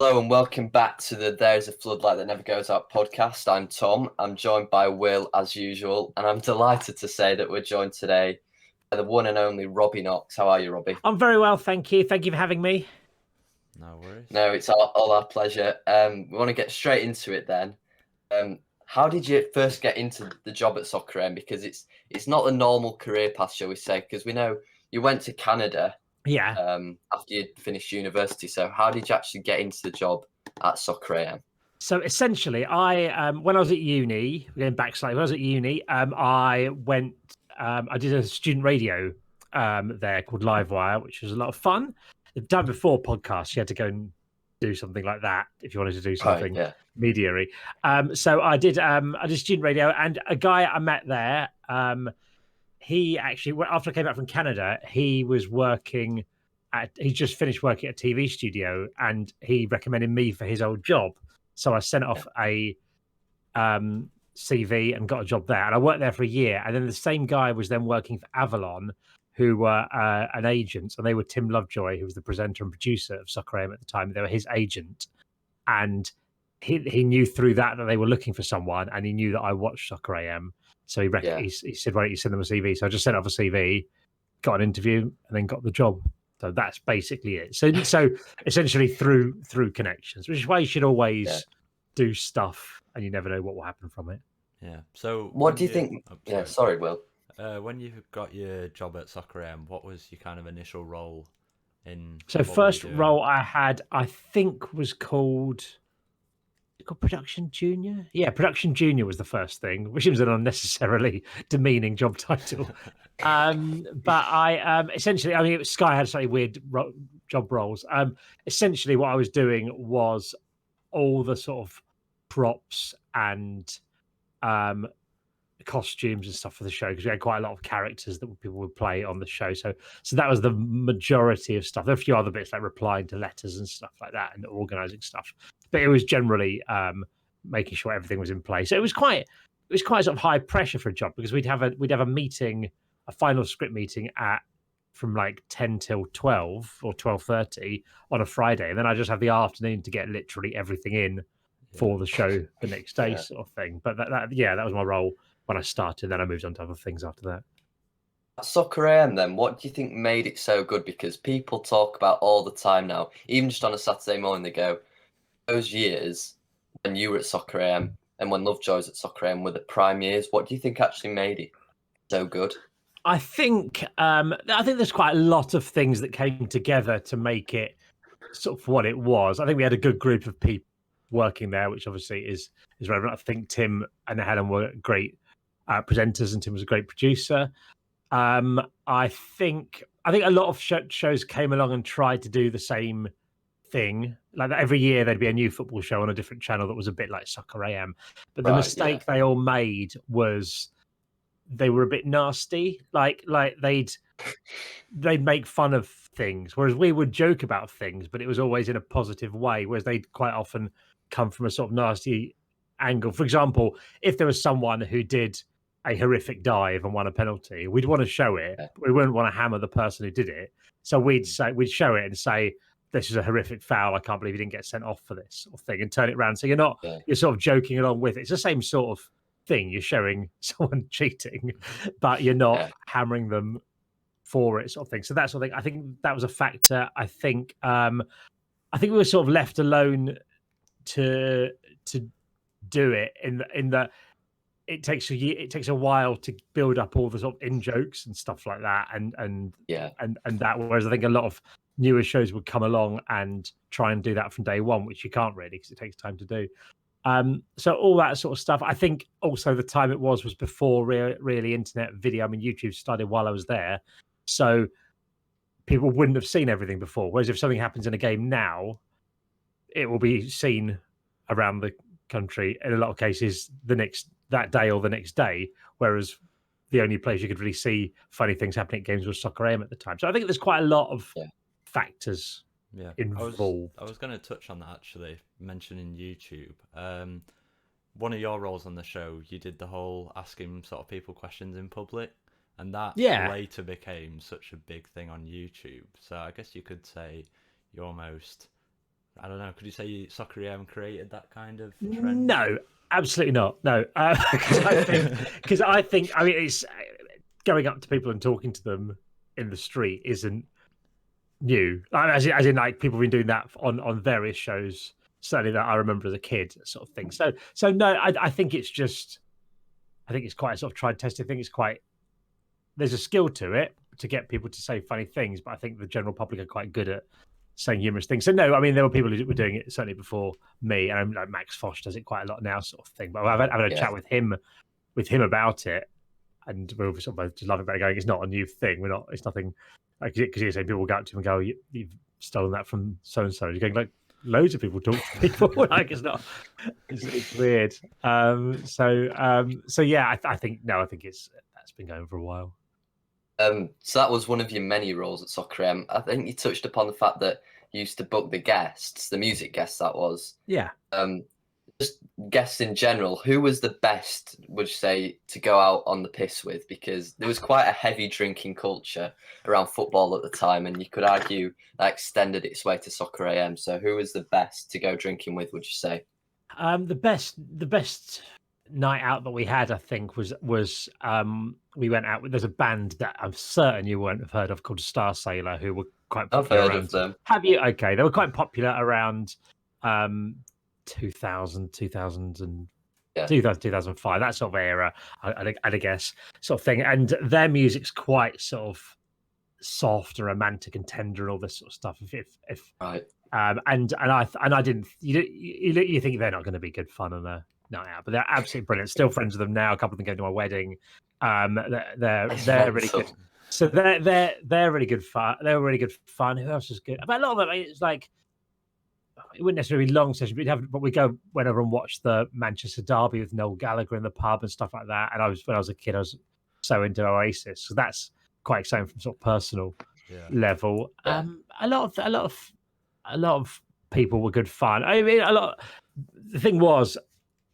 Hello and welcome back to the There's a Floodlight That Never Goes Out podcast. I'm Tom. I'm joined by Will as usual, and I'm delighted to say that we're joined today by the one and only Robbie Knox. How are you, Robbie? I'm very well, thank you. Thank you for having me. No worries. No, it's all our pleasure. We want to get straight into it then. How did you first get into the job at Soccer AM? Because it's not a normal career path, shall we say? Because we know you went to Canada Yeah. after you finished university. So how did you actually get into the job at Soccer AM? So essentially, when I was at uni, going back slightly, when I was at uni, I went, I did a student radio there called Livewire, which was a lot of fun. The time before podcasts, you had to go and do something like that if you wanted to do something Right, yeah. media-y. So I did student radio, and a guy I met there, he actually, after I came back from Canada, he just finished working at a TV studio, and he recommended me for his old job. So I sent off a CV and got a job there, and I worked there for a year. And then the same guy was then working for Avalon, who were an agent, and they were Tim Lovejoy, who was the presenter and producer of Soccer AM at the time. They were his agent, and he knew through that they were looking for someone, and he knew that I watched Soccer AM. So he said, "Why don't you send them a CV?" So I just sent off a CV, got an interview, and then got the job. So that's basically it. So essentially through connections, which is why you should always do stuff, and you never know what will happen from it. Yeah. So What do you think? Yeah, sorry, Will. When you got your job at Soccer AM, what was your kind of initial role in? So first role I had, I think, was called Production Junior. Yeah, Production Junior was the first thing, which was an unnecessarily demeaning job title. But I essentially, I mean, Sky had slightly weird job roles. Essentially, what I was doing was all the sort of props and costumes and stuff for the show, because we had quite a lot of characters that people would play on the show. So that was the majority of stuff. There were a few other bits like replying to letters and stuff like that, and organizing stuff. But it was generally making sure everything was in place. So it was quite sort of high pressure for a job, because we'd have a meeting, a final script meeting from like 10 till 12 or 12:30 on a Friday, and then I just have the afternoon to get literally everything in for the show the next day, sort of thing. But that was my role when I started. Then I moved on to other things after that. Soccer AM then, what do you think made it so good? Because people talk about all the time now, even just on a Saturday morning, they go, those years when you were at Soccer AM and when Lovejoy was at Soccer AM were the prime years. What do you think actually made it so good? I think there's quite a lot of things that came together to make it sort of what it was. I think we had a good group of people working there, which obviously is relevant. I think Tim and Helen were great presenters, and Tim was a great producer. I think a lot of shows came along and tried to do the same thing. Like every year there'd be a new football show on a different channel that was a bit like Soccer AM. But the mistake they all made was they were a bit nasty. Like they'd make fun of things, whereas we would joke about things, but it was always in a positive way. Whereas they'd quite often come from a sort of nasty angle. For example, if there was someone who did a horrific dive and won a penalty, we'd want to show it. We wouldn't want to hammer the person who did it. So we'd show it and say, "This is a horrific foul. I can't believe you didn't get sent off for this," sort of thing, and turn it around. So you're sort of joking along with it. It's the same sort of thing. You're showing someone cheating, but you're not hammering them for it, sort of thing. So that sort of thing, I think that was a factor. I think we were sort of left alone to do it in that it takes a while to build up all the sort of in jokes and stuff like that, and that. Whereas I think a lot of newer shows would come along and try and do that from day one, which you can't really, because it takes time to do. So all that sort of stuff. I think also the time it was before really internet video. I mean, YouTube started while I was there, so people wouldn't have seen everything before. Whereas if something happens in a game now, it will be seen around the country in a lot of cases that day or the next day. Whereas the only place you could really see funny things happening at games was Soccer AM at the time. So I think there's quite a lot of factors involved. I was going to touch on that, actually, mentioning YouTube. One of your roles on the show, you did the whole asking sort of people questions in public, and that later became such a big thing on YouTube. So I guess you could say you almost I don't know. Could you say Soccer AM created that kind of trend? No, absolutely not. No, because I think I mean it's going up to people and talking to them in the street isn't new. As in like people have been doing that on various shows. Certainly that I remember as a kid, sort of thing. So no, I think it's just I think it's quite a sort of tried and tested thing. It's quite there's a skill to it to get people to say funny things, but I think the general public are quite good at saying humorous things. So no, I mean there were people who were doing it certainly before me, and like Max Fosh does it quite a lot now, sort of thing. But I've had a chat with him about it, and we're sort of both just laughing about it, going, "It's not a new thing. We're not. It's nothing." Like because you're saying people will go up to him and go, "You've stolen that from so and so." You're going like loads of people talk to people like it's not. It's weird. So yeah, I think that's been going for a while. So that was one of your many roles at Soccer AM. I think you touched upon the fact that you used to book the guests, the music guests. That was Yeah. Just guests in general. Who was the best, would you say, to go out on the piss with? Because there was quite a heavy drinking culture around football at the time, and you could argue that extended its way to Soccer AM. So who was the best to go drinking with, would you say? The best night out that we had, I think, was we went out with. There's a band that I'm certain you won't have heard of called Star Sailor, who were quite popular. I've heard of them. Have you? Okay, they were quite popular around 2000 and 2005, that sort of era, I'd guess, sort of thing. And their music's quite sort of soft and romantic and tender and all this sort of stuff. If right. And I didn't. You think they're not going to be good fun on a night out, but they're absolutely brilliant. Still friends with them now. A couple of them came to my wedding. They're really good. So they're really good fun. They were really good fun. Who else is good? But a lot of them, it's like it wouldn't necessarily be long sessions, but we went over and watched the Manchester Derby with Noel Gallagher in the pub and stuff like that. And when I was a kid, I was so into Oasis, so that's quite exciting from sort of personal level. Yeah. A lot of people were good fun. I mean, the thing was,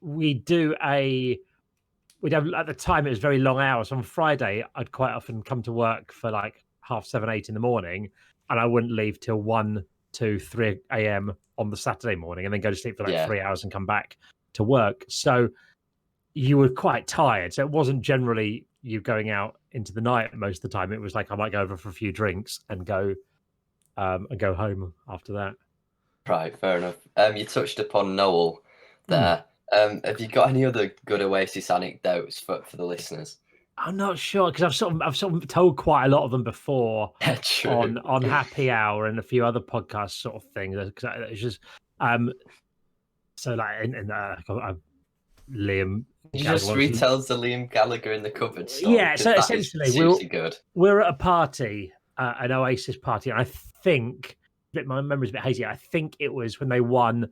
we'd have at the time it was very long hours. So on Friday, I'd quite often come to work for like 7:30, 8 in the morning, and I wouldn't leave till 1, 2, 3 a.m. on the Saturday morning, and then go to sleep for like 3 hours and come back to work. So you were quite tired. So it wasn't generally you going out into the night most of the time. It was like I might go over for a few drinks and go home after that. Right, fair enough. You touched upon Noel there. Have you got any other good Oasis anecdotes for the listeners? I'm not sure because I've sort of told quite a lot of them before on Happy Hour and a few other podcasts sort of things. It's just so like Liam. He just retells the Liam Gallagher in the cupboard story. Yeah, so essentially we're at a party, an Oasis party, and I think my memory's a bit hazy. I think it was when they won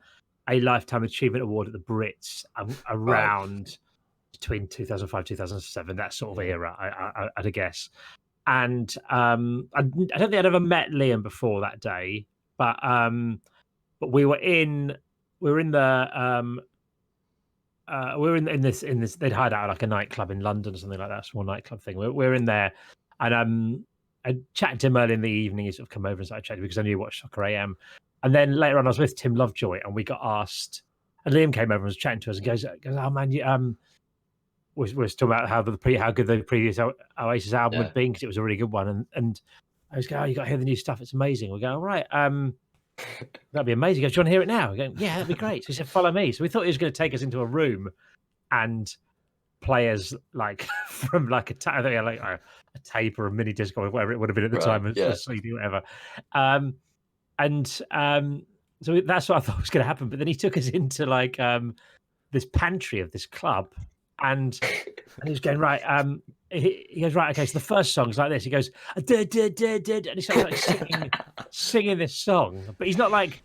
a Lifetime Achievement Award at the Brits around between 2005 2007, that sort of era, I'd guess. And I don't think I'd ever met Liam before that day, but we were in this they'd hired out like a nightclub in London or something like that, small nightclub thing. We're in there, and I chatted to him early in the evening. He sort of come over and started chatting because I knew he watched Soccer AM. And then later on, I was with Tim Lovejoy, and we got asked. And Liam came over and was chatting to us and goes, "Oh man, we're talking about how good the previous Oasis album had been because it was a really good one." And I was going, "Oh, you got to hear the new stuff. It's amazing." We're going, "All right, that'd be amazing." He goes, "Do you want to hear it now?" We're going, "Yeah, that'd be great." So he said, "Follow me." So we thought he was going to take us into a room and play us like from like a tape or a mini disc or whatever it would have been at the time, a CD, whatever. So that's what I thought was going to happen. But then he took us into like this pantry of this club, and he was going right. He goes right. Okay, so the first song's like this. He goes, and he starts like singing this song, but he's not like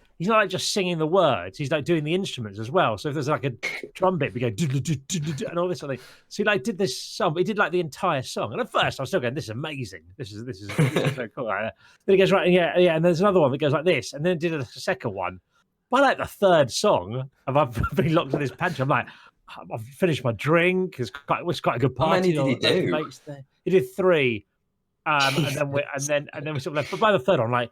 just singing the words. He's like doing the instruments as well. So if there's like a drum bit, we go and all this sort of thing. So he like did this song, but he did like the entire song. And at first, I was still going, "This is amazing. This is so cool." Then he goes right, yeah. And there's another one that goes like this, and then did a second one. By like the third song, I've been locked in this pantry. I'm like, I've finished my drink. It was quite a good party. How many did he do? He did 3, and then we sort of left. But by the third, I'm like,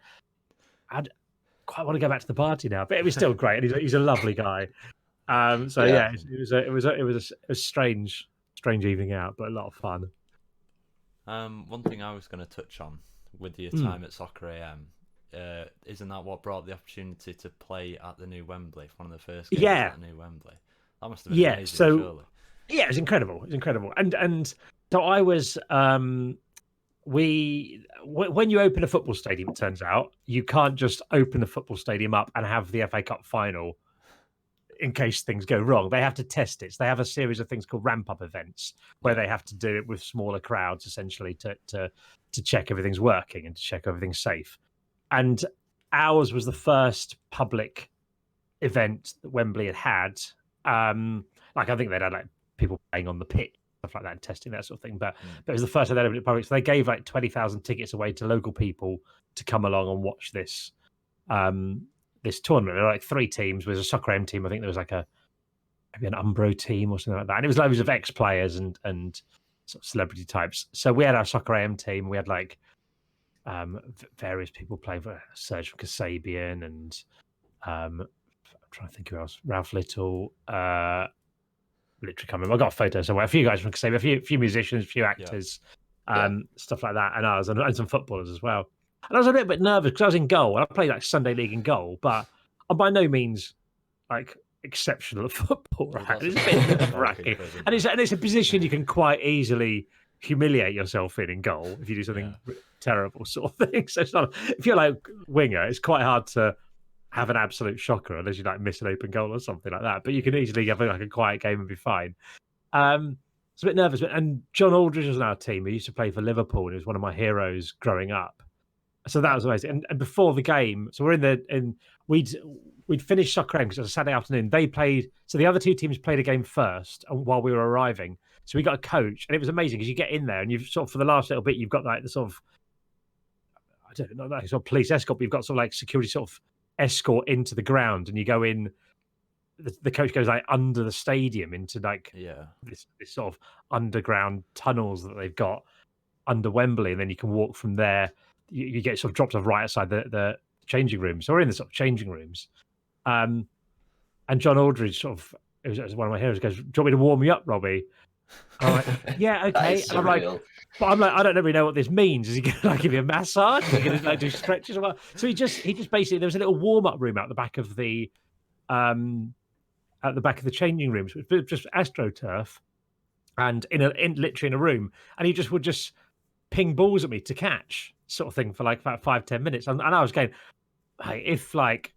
quite want to go back to the party now, but it was still great, and he's a lovely guy. So Yeah. it was a strange evening out, but a lot of fun. One thing I was going to touch on with your time at Soccer AM, isn't that what brought the opportunity to play at the new Wembley, one of the first games at the new Wembley? That must have been amazing, surely. Yeah, it was incredible. It was incredible, and so I was. When you open a football stadium, it turns out you can't just open the football stadium up and have the FA Cup final in case things go wrong. They have to test it. So they have a series of things called ramp-up events where they have to do it with smaller crowds, essentially, to check everything's working and to check everything's safe. And ours was the first public event that Wembley had. Like I think they'd had like people playing on the pitch, stuff like that, and testing that sort of thing. But it was the first time they'd opened it public. So they gave like 20,000 tickets away to local people to come along and watch this this tournament. There were like 3 teams. There was a Soccer AM team. I think there was like maybe an Umbro team or something like that. And it was loads of ex-players and sort of celebrity types. So we had our Soccer AM team. We had like various people playing for Serge Kasabian and I'm trying to think who else. Ralph Little. Literally can't remember. I got a photo somewhere. A few guys from Kasabian, a few musicians, a few actors, stuff like that, and ours, and some footballers as well. And I was a little bit nervous because I was in goal, and I played like Sunday League in goal, but I'm by no means like exceptional at football. Right? It's a bit nerve-wracking, and it's a position you can quite easily humiliate yourself in goal if you do something terrible, sort of thing. So it's not, if you're like winger, it's quite hard to have an absolute shocker unless you like miss an open goal or something like that. But you can easily have like a quiet game and be fine. It's a bit nervous, and John Aldridge was on our team. He used to play for Liverpool, and he was one of my heroes growing up. So that was amazing. And before the game, so we'd finished Soccer AM because it was a Saturday afternoon. They played, so the other 2 teams played a game first while we were arriving. So we got a coach, and it was amazing because you get in there and you've sort of, for the last little bit, you've got like the sort of, I don't know, like sort of police escort, but you've got sort of like security sort of escort into the ground, and you go in. The coach goes like under the stadium into like this sort of underground tunnels that they've got under Wembley, and then you can walk from there. You get sort of dropped off right outside the changing rooms. So we're in the sort of changing rooms, and John Aldridge sort of, it was one of my heroes, goes, "Do you want me to warm you up, Robbie?" And I'm like, "Yeah, okay." And I'm like, I don't really know what this means. Is he going to like give you a massage? Is he going to like do stretches or what? So he just basically, there was a little warm up room out the back of the changing rooms, which was just AstroTurf, and literally in a room, and he would just ping balls at me to catch, sort of thing, for like about 5-10 minutes, and I was going, hey, if like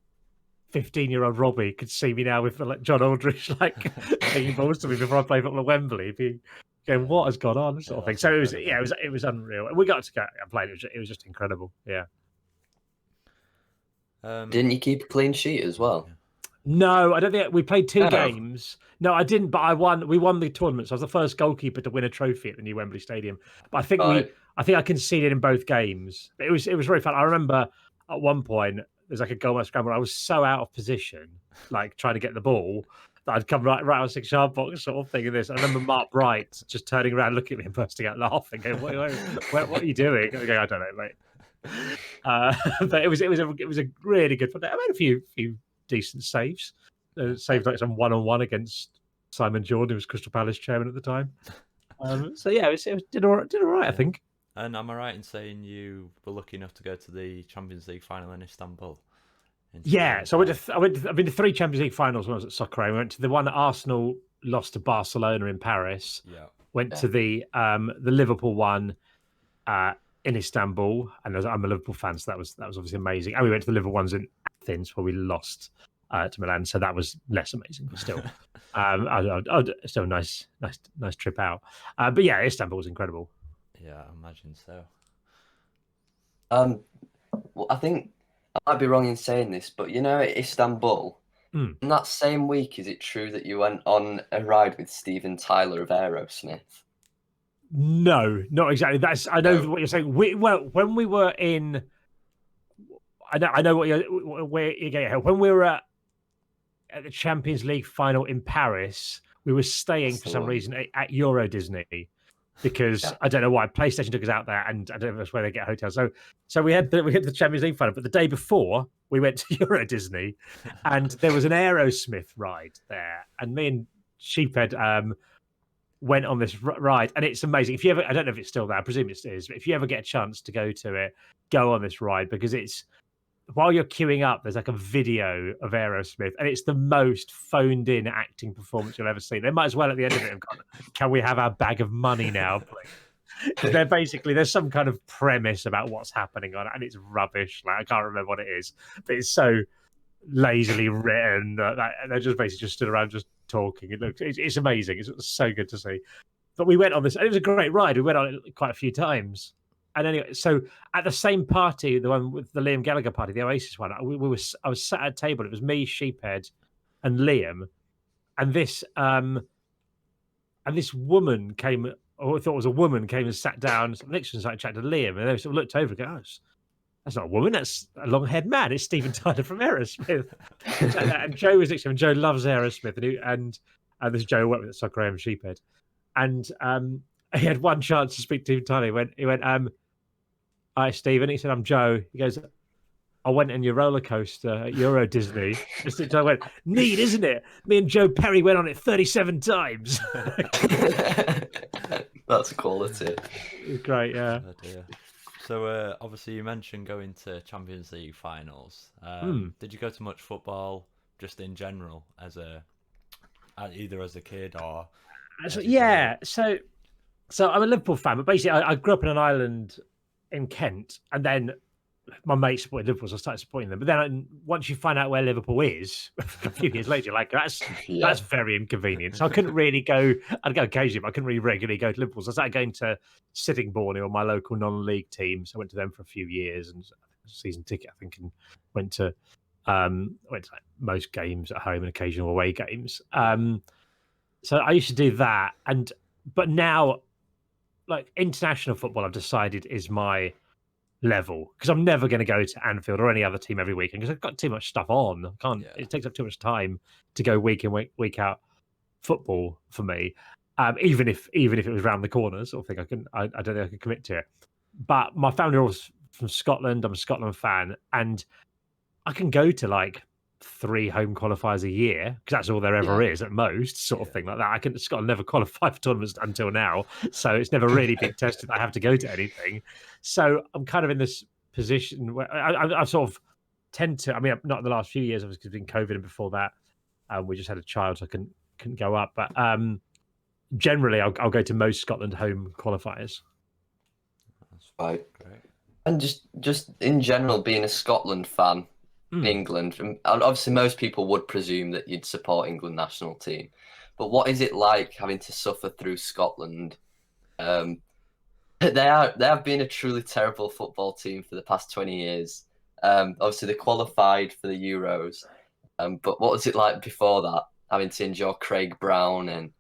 15-year-old Robbie could see me now with like John Aldridge like pinging balls to me before I play football at Wembley, he'd be going, what has gone on, sort of thing. So it was unreal. We got to go and play. It was just incredible. Yeah. Didn't you keep a clean sheet as well? No, I don't think we played 2 games. No, I didn't, but I won. We won the tournament, so I was the first goalkeeper to win a trophy at the new Wembley Stadium. But I think I conceded in both games. It was very fun. I remember at one point there's like a goal scramble. I was so out of position, like trying to get the ball, that I'd come right on 6-yard box, sort of thing. In this, I remember Mark Bright just turning around, looking at me, and bursting out laughing, going, "What are you doing?" I go, "I don't know, mate." But it was a really good fun day. I made a few decent saves. Saved like some one-on-one against Simon Jordan, who was Crystal Palace chairman at the time. So yeah, it did all right, I think. And am I right in saying you were lucky enough to go to the Champions League final in Istanbul? Yeah, so I've been to 3 Champions League finals when I was at Soccer AM. I went to the one that Arsenal lost to Barcelona in Paris. Yeah. Went to the Liverpool one in Istanbul, and I'm a Liverpool fan, so that was obviously amazing. And we went to the Liverpool ones in Athens where we lost to Milan, so that was less amazing, but still, still a nice trip out. But yeah, Istanbul was incredible. Yeah, I imagine so. Well, I think I might be wrong in saying this, but you know, at Istanbul, in that same week, is it true that you went on a ride with Steven Tyler of Aerosmith? No, not exactly. I know what you're saying. When we were in, I know where you're getting. When we were at the Champions League final in Paris, we were staying for some reason at Euro Disney, because I don't know why PlayStation took us out there, and I don't know if that's where they get hotels. So we had the Champions League final, but the day before we went to Euro Disney, and there was an Aerosmith ride there, and me and Sheephead went on this ride, and it's amazing. If you ever, I don't know if it's still there, I presume it is, but if you ever get a chance to go to it, go on this ride, because it's, while you're queuing up, there's like a video of Aerosmith, and it's the most phoned in acting performance you'll ever see. They might as well at the end of it have gone, can we have our bag of money now, please? Because they're basically, there's some kind of premise about what's happening on it, and it's rubbish. Like, I can't remember what it is, but it's so lazily written that they're just basically just stood around just talking. It's amazing. It's so good to see. But we went on this, and it was a great ride. We went on it quite a few times. And anyway, so at the same party, the one with the Liam Gallagher party, the Oasis one, I was sat at a table. It was me, Sheephead, and Liam, and this woman came, or I thought it was a woman, came and sat down next to us and chatted to Liam, and they sort of looked over and go, "Oh, that's not a woman, that's a long-haired man. It's Steven Tyler from Aerosmith." And Joe was next to him, and Joe loves Aerosmith, and this is Joe worked with at Soccer AM Sheephead, and he had one chance to speak to Steven Tyler. He went, "Hi, Stephen." He said, "I'm Joe." He goes, "I went on your roller coaster at Euro Disney." I went, "Neat, isn't it? Me and Joe Perry went on it 37 times." That's quality. Great, yeah. So obviously you mentioned going to Champions League finals. Did you go to much football, just in general, either as a kid or? Yeah. So I'm a Liverpool fan, but basically I grew up in an island in Kent, and then my mates supported Liverpool, so I started supporting them. But then once you find out where Liverpool is, a few years later, you're like, that's very inconvenient. So I couldn't really go. I'd go occasionally, but I couldn't really regularly go to Liverpool. So I started going to Sittingbourne, or my local non-league team. So I went to them for a few years, and season ticket, I think, and went to like most games at home and occasional away games. So I used to do that, but now, like, international football, I've decided is my level, because I'm never going to go to Anfield or any other team every weekend, because I've got too much stuff on. It takes up too much time to go week in, week out football for me. Even if it was round the corner, sort of thing, I don't think I could commit to it. But my family are all from Scotland. I'm a Scotland fan, and I can go to like 3 home qualifiers a year, because that's all there ever is at most, sort of thing like that. Scotland never qualified for tournaments until now, so it's never really been tested. I have to go to anything, so I'm kind of in this position where I sort of tend to. I mean, not in the last few years, obviously, because COVID, and before that, we just had a child, so I couldn't go up. But generally, I'll go to most Scotland home qualifiers. That's right. Great. And just in general, being a Scotland fan. England, and obviously most people would presume that you'd support England national team, but what is it like having to suffer through Scotland? They have been a truly terrible football team for the past 20 years. Obviously they qualified for the Euros, but what was it like before that, having to endure Craig Brown and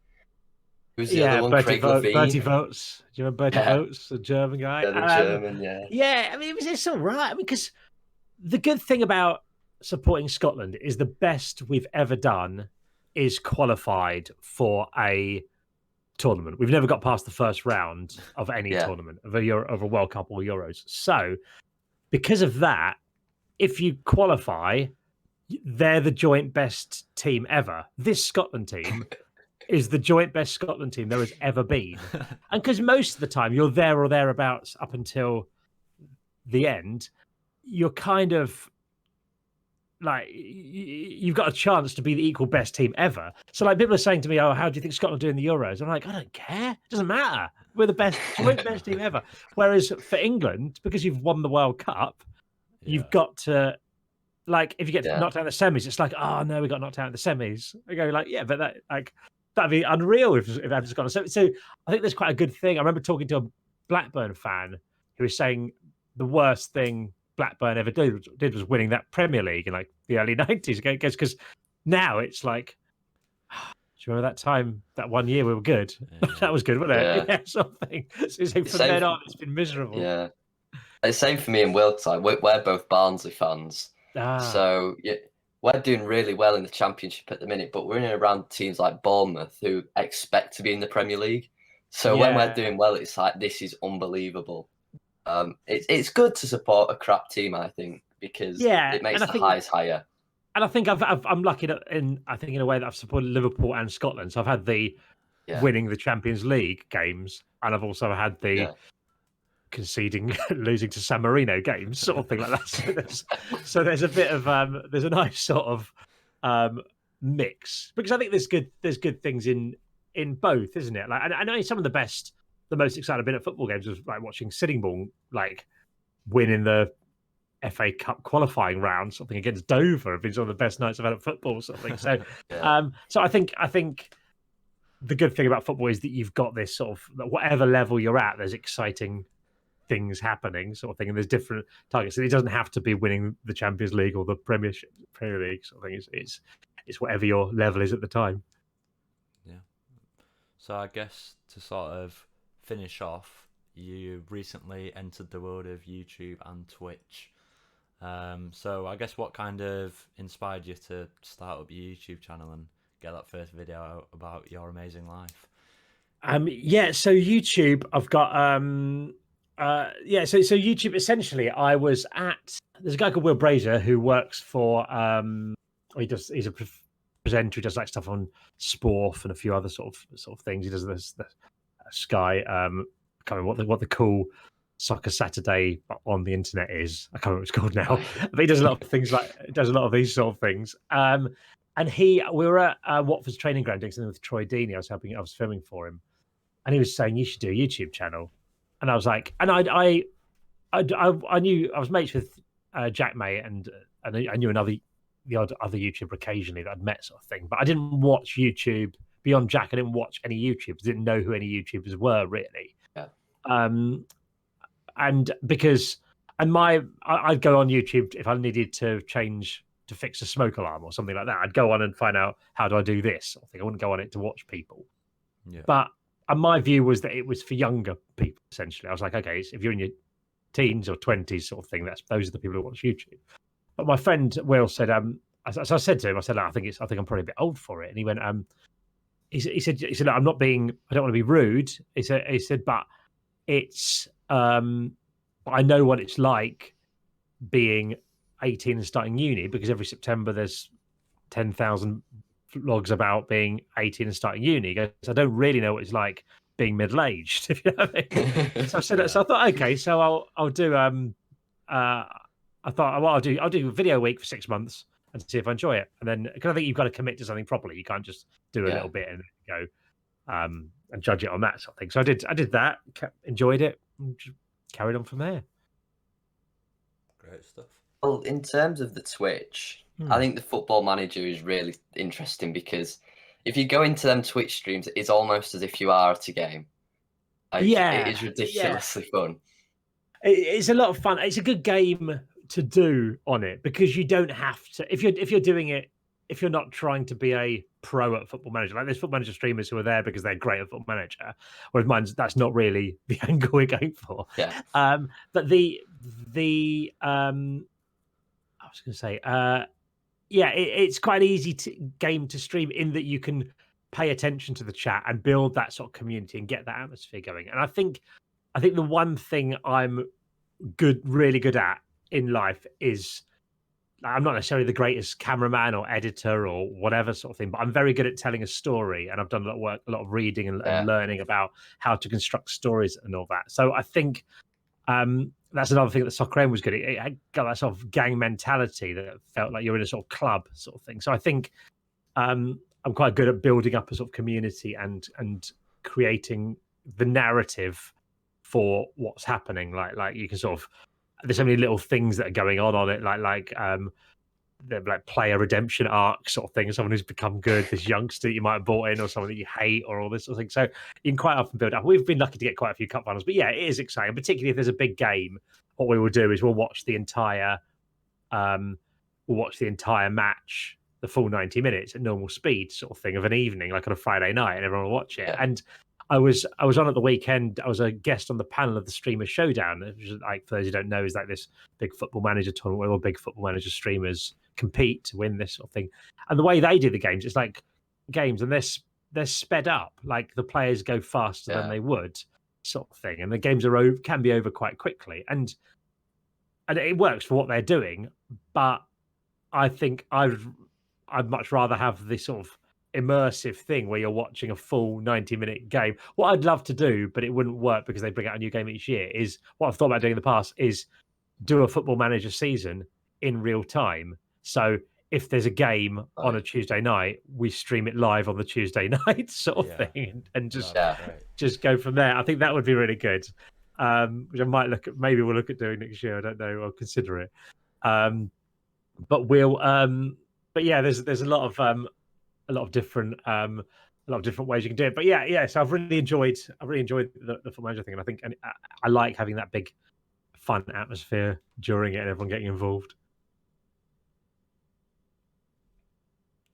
who's the other one? Bertie Votes. Do you remember Bertie Votes, the German guy? Yeah, the German, yeah. Yeah, I mean, it's all right. I mean, because the good thing about supporting Scotland is the best we've ever done is qualified for a tournament. We've never got past the first round of any tournament, of a World Cup or Euros. So because of that, if you qualify, they're the joint best team ever. This Scotland team is the joint best Scotland team there has ever been. And because most of the time you're there or thereabouts up until the end, you're kind of like, you've got a chance to be the equal best team ever. So like, people are saying to me, "Oh, how do you think Scotland are doing the Euros?" I'm like, I don't care. It doesn't matter. We're the best team ever. Whereas for England, because you've won the World Cup, you've got to, like, if you get knocked out in the semis, it's like, oh no, we got knocked out in the semis. I go like, yeah, but that'd be unreal if I've just got a. So I think there's quite a good thing. I remember talking to a Blackburn fan who was saying the worst thing Blackburn ever did was winning that Premier League in like the early 90s. Because now it's like, do you remember that time, that one year we were good? Yeah. That was good, wasn't it? Yeah, something. So it's like, from then on, it's been miserable. Yeah. It's the same for me and Will, because we're both Barnsley fans. So we're doing really well in the Championship at the minute, but we're in and around teams like Bournemouth who expect to be in the Premier League. So when we're doing well, it's like, this is unbelievable. It's good to support a crap team, I think, because it makes the highs higher. And I think I'm lucky in a way that I've supported Liverpool and Scotland. So I've had the winning the Champions League games, and I've also had the conceding, losing to San Marino games, sort of thing like that. So there's a bit of there's a nice sort of mix, because I think there's good things in both, isn't it? Like, I know some of the most exciting I've been at football games was like watching Sittingbourne like win in the FA Cup qualifying round, something against Dover. Have been some of the best nights I've had at football, sort of thing. So, so I think the good thing about football is that you've got this sort of, whatever level you're at, there's exciting things happening, sort of thing, and there's different targets. And it doesn't have to be winning the Champions League or the Premier League, sort of thing. It's whatever your level is at the time. Yeah. So I guess to sort of finish off, you recently entered the world of YouTube and Twitch. So I guess what kind of inspired you to start up your YouTube channel and get that first video out about your amazing life? So YouTube, I've got so YouTube, essentially I was at, there's a guy called Will Brazier who works for he's a presenter who does like stuff on Sport and a few other sort of things. He does this Sky, I can't remember what the cool Soccer Saturday on the internet is. I can't remember what it's called now. But he does a lot of things does a lot of these sort of things. And we were at Watford's training ground doing something with Troy Deeney. I was filming for him, and he was saying, you should do a YouTube channel. And I was like, and I knew, I was mates with Jack May, and I knew the odd other YouTuber occasionally that I'd met, sort of thing. But I didn't watch YouTube beyond Jack. I didn't watch any YouTubers. Didn't know who any YouTubers were really. Yeah. And because I'd go on YouTube if I needed to fix a smoke alarm or something like that. I'd go on and find out, how do I do this sort of thing. I wouldn't go on it to watch people. Yeah. But my view was that it was for younger people, essentially. I was like, okay, so if you're in your teens or 20s sort of thing, those are the people who watch YouTube. But my friend Will said, so I said to him, I said, I think I'm probably a bit old for it. And he went, he said, I don't want to be rude. He said, but it's, I know what it's like being 18 and starting uni, because every September there's 10,000 vlogs about being 18 and starting uni. He goes, I don't really know what it's like being middle-aged, if you know what I mean. So I said, so I thought, okay, so I'll do, I thought, well, I'll do a video a week for 6 months and see if I enjoy it. And then, because I think you've got to commit to something properly. You can't just do a little bit and go and judge it on that sort of thing. So I did that, enjoyed it, and just carried on from there. Great stuff. Well, in terms of the Twitch, I think the Football Manager is really interesting, because if you go into them Twitch streams, it's almost as if you are at a game. It is ridiculously fun. It's a lot of fun. It's a good game to do on it, because you don't have to, if you're doing it, if you're not trying to be a pro at Football Manager. Like, there's Football Manager streamers who are there because they're great at Football Manager, whereas that's not really the angle we're going for. Yeah. But the I was going to say, it's quite an easy game to stream, in that you can pay attention to the chat and build that sort of community and get that atmosphere going. And I think the one thing I'm really good at in life is, I'm not necessarily the greatest cameraman or editor or whatever sort of thing, but I'm very good at telling a story, and I've done a lot of work, a lot of reading and learning about how to construct stories and all that. So I think that's another thing that Soccer AM was good at. It got that sort of gang mentality that felt like you're in a sort of club sort of thing. So I think I'm quite good at building up a sort of community and creating the narrative for what's happening. Like you can sort of, there's so many little things that are going on it, like player redemption arc sort of thing. Someone who's become good, this youngster that you might have bought in, or someone that you hate, or all this sort of thing. So you can quite often build up. We've been lucky to get quite a few cup finals, but yeah, it is exciting. Particularly if there's a big game, what we will do is we'll watch the entire match, the full 90 minutes at normal speed, sort of thing, of an evening, like on a Friday night, and everyone will watch it. And I was on at the weekend. I was a guest on the panel of the Streamer Showdown, which is, like, for those who don't know, is like this big Football Manager tournament where all big Football Manager streamers compete to win this sort of thing. And the way they do the games, it's like games, and they're sped up. Like the players go faster than Yeah. they would, sort of thing, and the games are can be over quite quickly, and it works for what they're doing. But I think I'd much rather have this sort of immersive thing where you're watching a full 90-minute game. What I'd love to do, but it wouldn't work because they bring out a new game each year, is what I've thought about doing in the past is do a Football Manager season in real time. So if there's a game on a Tuesday night, we stream it live on the Tuesday night sort of thing, and just go from there. I think that would be really good. Which I might look at. Maybe we'll look at doing next year. I don't know. I'll consider it. But we'll. But yeah, there's a lot of different ways you can do it. But yeah. So I've really enjoyed the Football Manager thing, and I think I like having that big fun atmosphere during it and everyone getting involved.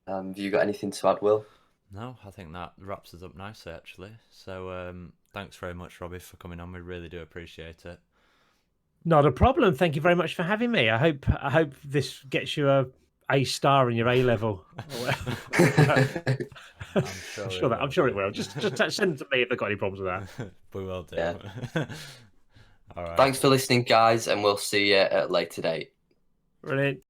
Have you got anything to add, Will? No, I think that wraps us up nicely, actually. So thanks very much, Robbie, for coming on. We really do appreciate it. Not a problem. Thank you very much for having me. I hope this gets you a star in your A level. I'm sure it will. Just send it to me if they've got any problems with that. We will do. Yeah. All right. Thanks for listening, guys, and we'll see you at a later date. Brilliant.